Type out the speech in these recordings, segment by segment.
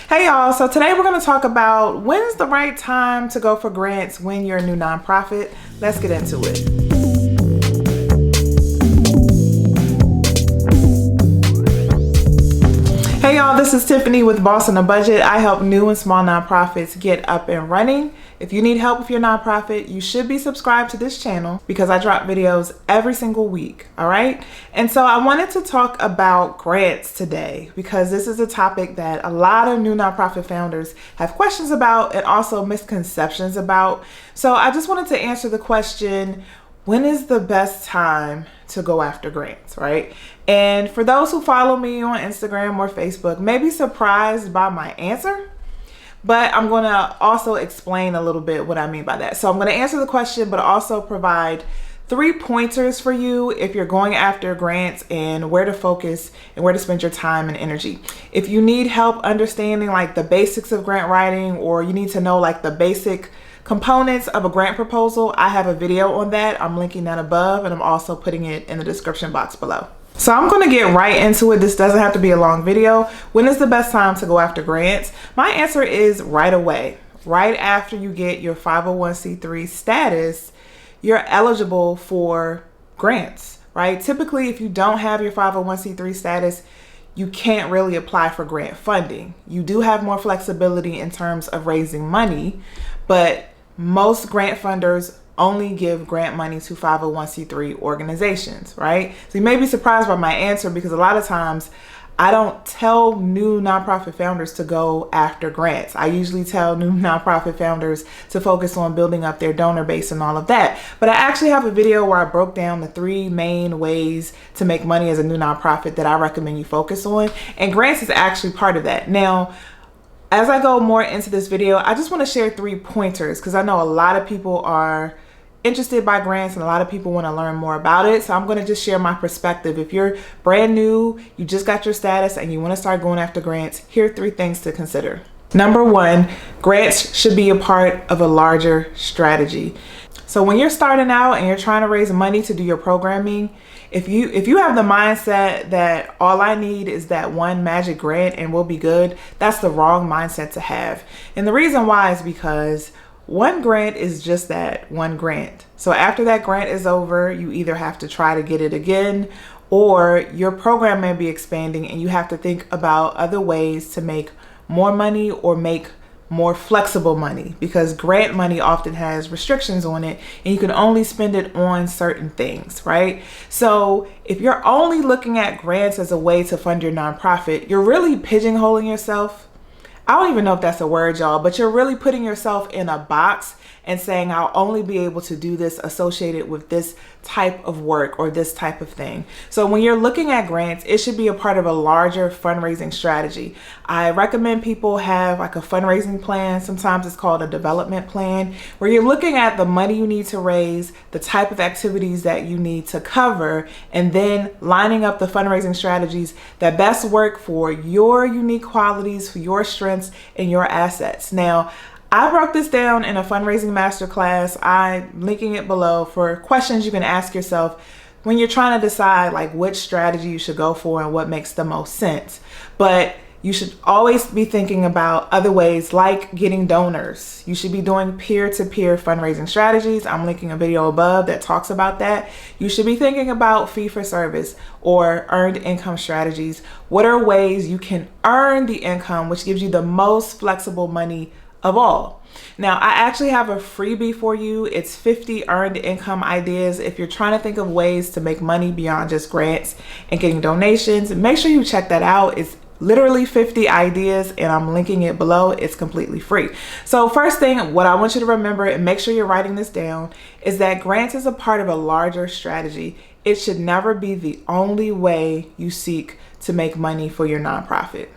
Hey y'all, so today we're going to talk about when's the right time to go for grants when you're a new nonprofit. Let's get into it. Hey y'all, this is Tiffany with Boss on a Budget. I help new and small nonprofits get up and running. If you need help with your nonprofit, you should be subscribed to this channel because I drop videos every single week, all right? And so I wanted to talk about grants today because this is a topic that a lot of new nonprofit founders have questions about and also misconceptions about. So I just wanted to answer the question, when is the best time to go after grants, right? And for those who follow me on Instagram or Facebook, may be surprised by my answer, but I'm going to also explain a little bit what I mean by that. So I'm going to answer the question, but also provide 3 pointers for you if you're going after grants and where to focus and where to spend your time and energy. If you need help understanding like the basics of grant writing, or you need to know like the basic components of a grant proposal, I have a video on that. I'm linking that above, and I'm also putting it in the description box below. So I'm going to get right into it. This doesn't have to be a long video. When is the best time to go after grants? My answer is right away. Right after you get your 501c3 status, you're eligible for grants, right? Typically, if you don't have your 501c3 status, you can't really apply for grant funding. You do have more flexibility in terms of raising money, but most grant funders only give grant money to 501c3 organizations, right? So you may be surprised by my answer because a lot of times I don't tell new nonprofit founders to go after grants. I usually tell new nonprofit founders to focus on building up their donor base and all of that. But I actually have a video where I broke down the 3 main ways to make money as a new nonprofit that I recommend you focus on. And grants is actually part of that. Now, as I go more into this video, I just want to share 3 pointers because I know a lot of people are interested by grants and a lot of people want to learn more about it. So I'm going to just share my perspective. If you're brand new, you just got your status and you want to start going after grants, here are 3 things to consider. Number 1, grants should be a part of a larger strategy. So when you're starting out and you're trying to raise money to do your programming, if you have the mindset that all I need is that one magic grant and we'll be good, that's the wrong mindset to have. And the reason why is because one grant is just that, one grant. So after that grant is over, you either have to try to get it again, or your program may be expanding and you have to think about other ways to make more money or make more flexible money, because grant money often has restrictions on it and you can only spend it on certain things, right? So if you're only looking at grants as a way to fund your nonprofit, you're really pigeonholing yourself. I don't even know if that's a word, y'all, but you're really putting yourself in a box and saying, I'll only be able to do this associated with this type of work or this type of thing. So when you're looking at grants, it should be a part of a larger fundraising strategy. I recommend people have like a fundraising plan. Sometimes it's called a development plan, where you're looking at the money you need to raise, the type of activities that you need to cover, and then lining up the fundraising strategies that best work for your unique qualities, for your strengths and your assets. Now, I broke this down in a fundraising masterclass. I'm linking it below for questions you can ask yourself when you're trying to decide like which strategy you should go for and what makes the most sense. But you should always be thinking about other ways like getting donors. You should be doing peer-to-peer fundraising strategies. I'm linking a video above that talks about that. You should be thinking about fee-for-service or earned income strategies. What are ways you can earn the income, which gives you the most flexible money of all? Now, I actually have a freebie for you. It's 50 earned income ideas. If you're trying to think of ways to make money beyond just grants and getting donations, make sure you check that out. It's literally 50 ideas and I'm linking it below. It's completely free. So first thing, what I want you to remember, and make sure you're writing this down, is that grants is a part of a larger strategy. It should never be the only way you seek to make money for your nonprofit.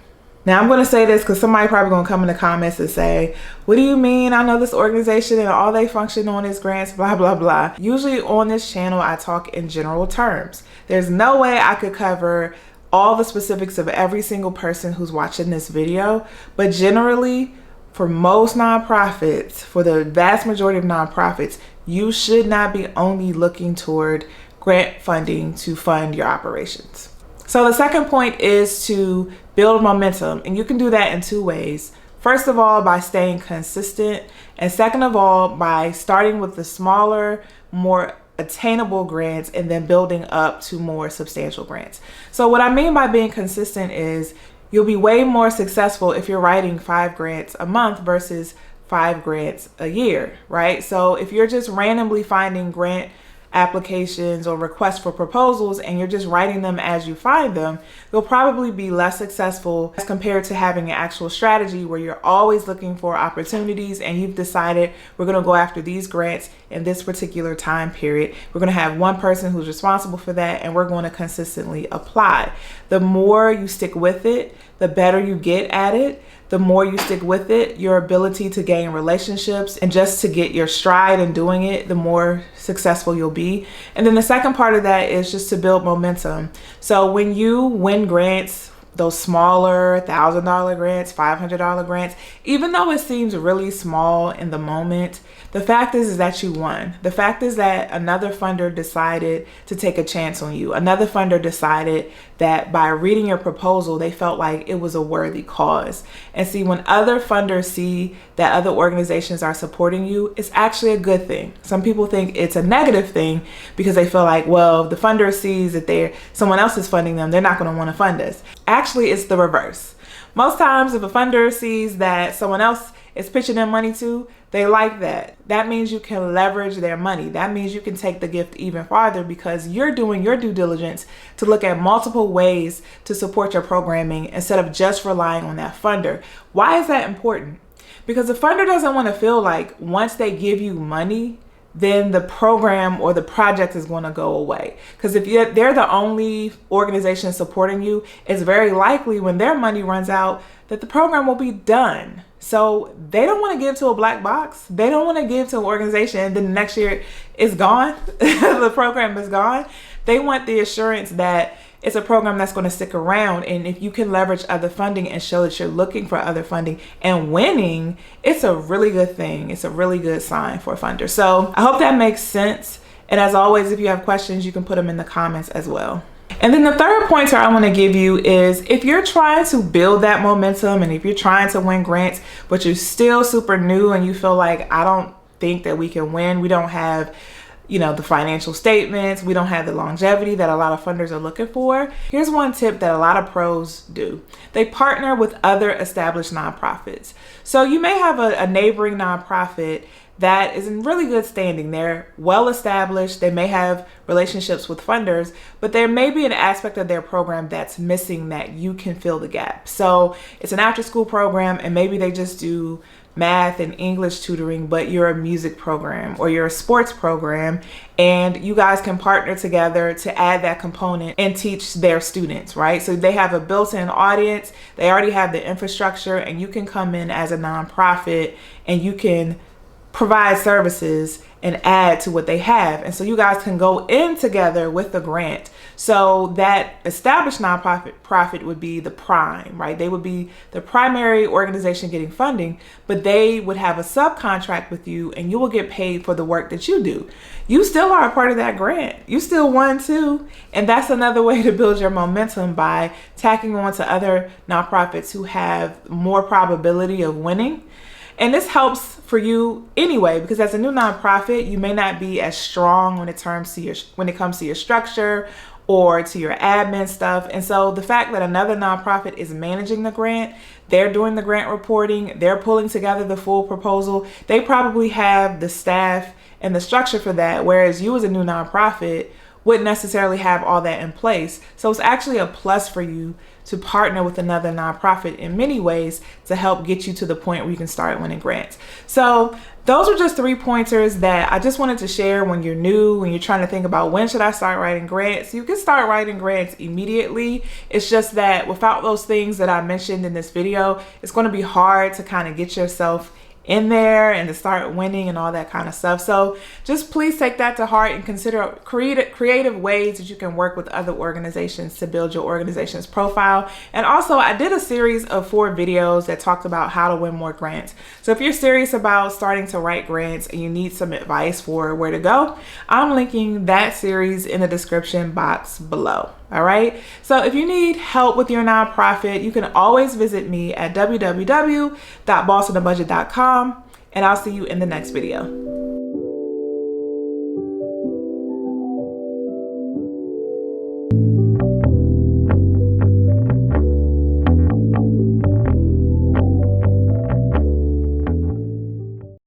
Now, I'm going to say this because somebody probably going to come in the comments and say, what do you mean? I know this organization and all they function on is grants, blah, blah, blah. Usually on this channel, I talk in general terms. There's no way I could cover all the specifics of every single person who's watching this video. But generally, for most nonprofits, for the vast majority of nonprofits, you should not be only looking toward grant funding to fund your operations. So the second point is to build momentum, and you can do that in two ways. First of all, by staying consistent, and second of all, by starting with the smaller, more attainable grants and then building up to more substantial grants. So what I mean by being consistent is you'll be way more successful if you're writing 5 grants a month versus 5 grants a year, right? So if you're just randomly finding grant applications or requests for proposals and you're just writing them as you find them, you'll probably be less successful as compared to having an actual strategy where you're always looking for opportunities and you've decided we're going to go after these grants in this particular time period. We're going to have one person who's responsible for that and we're going to consistently apply. The more you stick with it, the better you get at it. The more you stick with it, your ability to gain relationships and just to get your stride in doing it, the more successful you'll be. And then the second part of that is just to build momentum. So when you win grants, those smaller $1,000 grants, $500 grants, even though it seems really small in the moment, the fact is that you won. The fact is that another funder decided to take a chance on you. Another funder decided that by reading your proposal, they felt like it was a worthy cause. And see, when other funders see that other organizations are supporting you, it's actually a good thing. Some people think it's a negative thing because they feel like, well, the funder sees that someone else is funding them, they're not going to want to fund us. Actually, it's the reverse. Most times, if a funder sees that someone else is pitching their money to, they like that. That means you can leverage their money. That means you can take the gift even farther because you're doing your due diligence to look at multiple ways to support your programming instead of just relying on that funder. Why is that important? Because the funder doesn't want to feel like once they give you money, then the program or the project is going to go away. Because if they're the only organization supporting you, it's very likely when their money runs out that the program will be done. So they don't want to give to a black box. They don't want to give to an organization and then the next year it's gone. The program is gone. They want the assurance that it's a program that's going to stick around. And if you can leverage other funding and show that you're looking for other funding and winning, it's a really good thing. It's a really good sign for a funder. So I hope that makes sense. And as always, if you have questions, you can put them in the comments as well. And then the third pointer I want to give you is if you're trying to build that momentum and if you're trying to win grants, but you're still super new and you feel like, I don't think that we can win. We don't have, the financial statements. We don't have the longevity that a lot of funders are looking for. Here's one tip that a lot of pros do. They partner with other established nonprofits. So you may have a neighboring nonprofit that is in really good standing. They're well established. They may have relationships with funders, but there may be an aspect of their program that's missing that you can fill the gap. So it's an after school program and maybe they just do math and English tutoring, but you're a music program or you're a sports program and you guys can partner together to add that component and teach their students, right? So they have a built-in audience, they already have the infrastructure, and you can come in as a nonprofit and you can provide services and add to what they have. And so you guys can go in together with the grant. So that established nonprofit would be the prime, right? They would be the primary organization getting funding, but they would have a subcontract with you and you will get paid for the work that you do. You still are a part of that grant. You still won too. And that's another way to build your momentum by tacking on to other nonprofits who have more probability of winning. And this helps for you anyway, because as a new nonprofit, you may not be as strong when it comes to your structure or to your admin stuff. And so the fact that another nonprofit is managing the grant, they're doing the grant reporting, they're pulling together the full proposal, they probably have the staff and the structure for that, whereas you as a new nonprofit wouldn't necessarily have all that in place. So it's actually a plus for you to partner with another nonprofit in many ways to help get you to the point where you can start winning grants. So those are just 3 pointers that I just wanted to share when you're new, when you're trying to think about when should I start writing grants. You can start writing grants immediately. It's just that without those things that I mentioned in this video, it's going to be hard to kind of get yourself in there and to start winning and all that kind of stuff. So just please take that to heart and consider creative ways that you can work with other organizations to build your organization's profile. And also, I did a series of 4 videos that talked about how to win more grants. So if you're serious about starting to write grants and you need some advice for where to go, I'm linking that series in the description box below. All right. So if you need help with your nonprofit, you can always visit me at www.bossonabudget.com, and I'll see you in the next video.